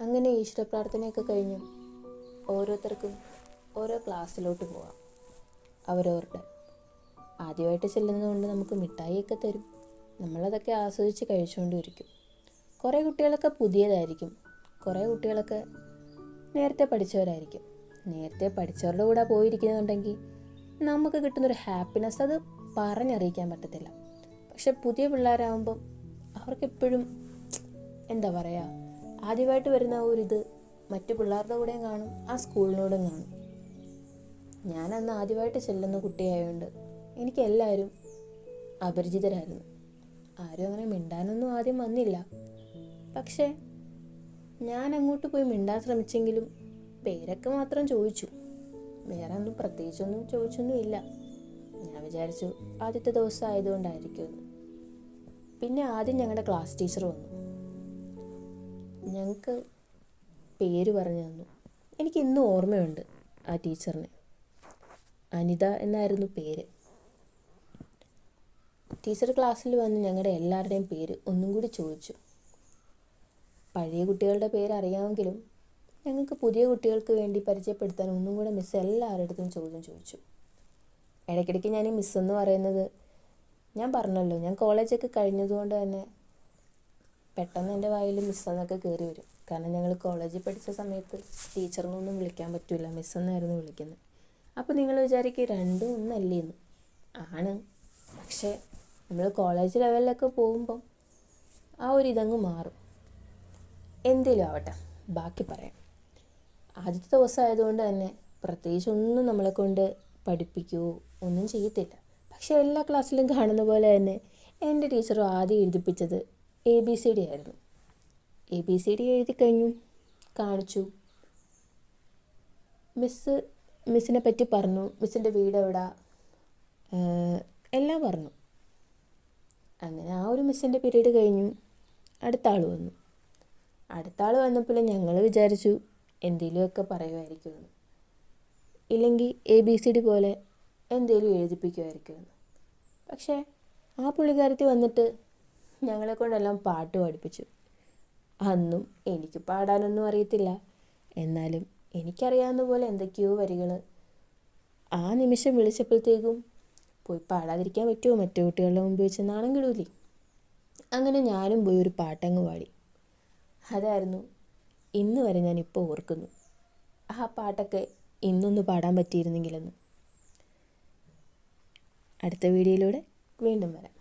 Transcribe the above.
അങ്ങനെ ഈശ്വര പ്രാർത്ഥനയൊക്കെ കഴിഞ്ഞ് ഓരോരുത്തർക്കും ഓരോ ക്ലാസ്സിലോട്ട് പോവാം. അവരവരുടെ ആദ്യമായിട്ട് ചെല്ലുന്നതുകൊണ്ട് നമുക്ക് മിഠായിയൊക്കെ തരും. നമ്മളതൊക്കെ ആസ്വദിച്ച് കഴിച്ചുകൊണ്ടിരിക്കും. കുറേ കുട്ടികളൊക്കെ പുതിയതായിരിക്കും, കുറേ കുട്ടികളൊക്കെ നേരത്തെ പഠിച്ചവരായിരിക്കും. നേരത്തെ പഠിച്ചവരുടെ കൂടെ പോയിരിക്കുന്നുണ്ടെങ്കിൽ നമുക്ക് കിട്ടുന്നൊരു ഹാപ്പിനെസ് അത് പറഞ്ഞറിയിക്കാൻ പറ്റത്തില്ല. പക്ഷെ പുതിയ പിള്ളേരാകുമ്പം അവർക്കെപ്പോഴും എന്താ പറയുക, ആദ്യമായിട്ട് വരുന്ന ഒരിത് മറ്റു പിള്ളേരുടെ കൂടെയും കാണും, ആ സ്കൂളിനോടും കാണും. ഞാനന്ന് ആദ്യമായിട്ട് ചെല്ലുന്ന കുട്ടിയായതുകൊണ്ട് എനിക്ക് എല്ലാവരും അപരിചിതരായിരുന്നു. ആരും അങ്ങനെ മിണ്ടാനൊന്നും ആദ്യം വന്നില്ല. പക്ഷേ ഞാൻ അങ്ങോട്ട് പോയി മിണ്ടാൻ ശ്രമിച്ചെങ്കിലും പേരൊക്കെ മാത്രം ചോദിച്ചു. വേറെ ഒന്നും പ്രത്യേകിച്ചൊന്നും ചോദിച്ചൊന്നും ഇല്ല. ഞാൻ വിചാരിച്ചു ആദ്യത്തെ ദിവസം ആയതുകൊണ്ടായിരിക്കുമെന്ന്. പിന്നെ ആദ്യം ഞങ്ങളുടെ ക്ലാസ് ടീച്ചർ വന്നു. ഞങ്ങൾക്ക് പേര് പറഞ്ഞു തന്നു. എനിക്ക് ഇന്നും ഓർമ്മയുണ്ട് ആ ടീച്ചറിനെ. അനിത എന്നായിരുന്നു പേര്. ടീച്ചർ ക്ലാസ്സിൽ വന്ന് ഞങ്ങളുടെ എല്ലാവരുടെയും പേര് ഒന്നും കൂടി ചോദിച്ചു. പഴയ കുട്ടികളുടെ പേര് അറിയാമെങ്കിലും ഞങ്ങൾക്ക് പുതിയ കുട്ടികൾക്ക് വേണ്ടി പരിചയപ്പെടുത്താൻ ഒന്നും കൂടെ മിസ് എല്ലാവരുടെ അടുത്തും ചോദ്യം ചോദിച്ചു. ഇടയ്ക്കിടയ്ക്ക് ഞാൻ ഈ മിസ്സെന്ന് പറയുന്നത്, ഞാൻ പറഞ്ഞല്ലോ ഞാൻ കോളേജൊക്കെ കഴിഞ്ഞതുകൊണ്ട് തന്നെ പെട്ടെന്ന് എൻ്റെ വായിൽ മിസ്സെന്നൊക്കെ കയറി വരും. കാരണം ഞങ്ങൾ കോളേജിൽ പഠിച്ച സമയത്ത് ടീച്ചറിനൊന്നും വിളിക്കാൻ പറ്റില്ല, മിസ്സെന്നായിരുന്നു വിളിക്കുന്നത്. അപ്പോൾ നിങ്ങൾ വിചാരിക്കും രണ്ടും ഒന്നല്ലേ എന്ന്. ആണ്, പക്ഷേ നമ്മൾ കോളേജ് ലെവലിലൊക്കെ പോകുമ്പം ആ ഒരു ഇതങ്ങ് മാറും. എന്തേലും ആവട്ടെ, ബാക്കി പറയാം. ആദ്യത്തെ ദിവസം ആയതുകൊണ്ട് തന്നെ പ്രത്യേകിച്ച് ഒന്നും നമ്മളെ കൊണ്ട് പഠിപ്പിക്കുകയോ ഒന്നും ചെയ്യത്തില്ല. പക്ഷേ എല്ലാ ക്ലാസ്സിലും കാണുന്ന പോലെ തന്നെ എൻ്റെ ടീച്ചർ ആദ്യം എഴുതിപ്പിച്ചത് ABCD ആയിരുന്നു. ABCD എഴുതി കഴിഞ്ഞു, കാണിച്ചു. മിസ്സിനെ പറ്റി പറഞ്ഞു, മിസ്സിൻ്റെ വീട് എവിടെ, എല്ലാം പറഞ്ഞു. അങ്ങനെ ആ ഒരു മിസ്സിൻ്റെ പീരീഡ് കഴിഞ്ഞു. അടുത്ത ആൾ വന്നു. അടുത്ത ആൾ വന്നപ്പോൾ ഞങ്ങൾ വിചാരിച്ചു എന്തെങ്കിലുമൊക്കെ പറയുമായിരിക്കുമെന്ന്, ഇല്ലെങ്കിൽ ABCD പോലെ എന്തെങ്കിലും എഴുതിപ്പിക്കുമായിരിക്കുമെന്ന്. പക്ഷേ ആ പുള്ളിക്കാരത്തി വന്നിട്ട് ഞങ്ങളെ കൊണ്ടെല്ലാം പാട്ട് പഠിപ്പിച്ചു. അന്നും എനിക്ക് പാടാനൊന്നും അറിയത്തില്ല, എന്നാലും എനിക്കറിയാവുന്ന പോലെ എന്തൊക്കെയോ വരികൾ ആ നിമിഷം വിളിച്ചപ്പോഴത്തേക്കും പോയി പാടാതിരിക്കാൻ പറ്റുമോ? മറ്റു കുട്ടികളുടെ മുമ്പിൽ വെച്ച് നാണം കെടൂലേ. അങ്ങനെ ഞാനും പോയി ഒരു പാട്ടങ്ങ് പാടി. അതായിരുന്നു ഇന്ന് വരെ ഞാനിപ്പോൾ ഓർക്കുന്നു. ആ പാട്ടൊക്കെ ഇന്നൊന്ന് പാടാൻ പറ്റിയിരുന്നെങ്കിലെന്ന്. അടുത്ത വീഡിയോയിലൂടെ വീണ്ടും വരാം.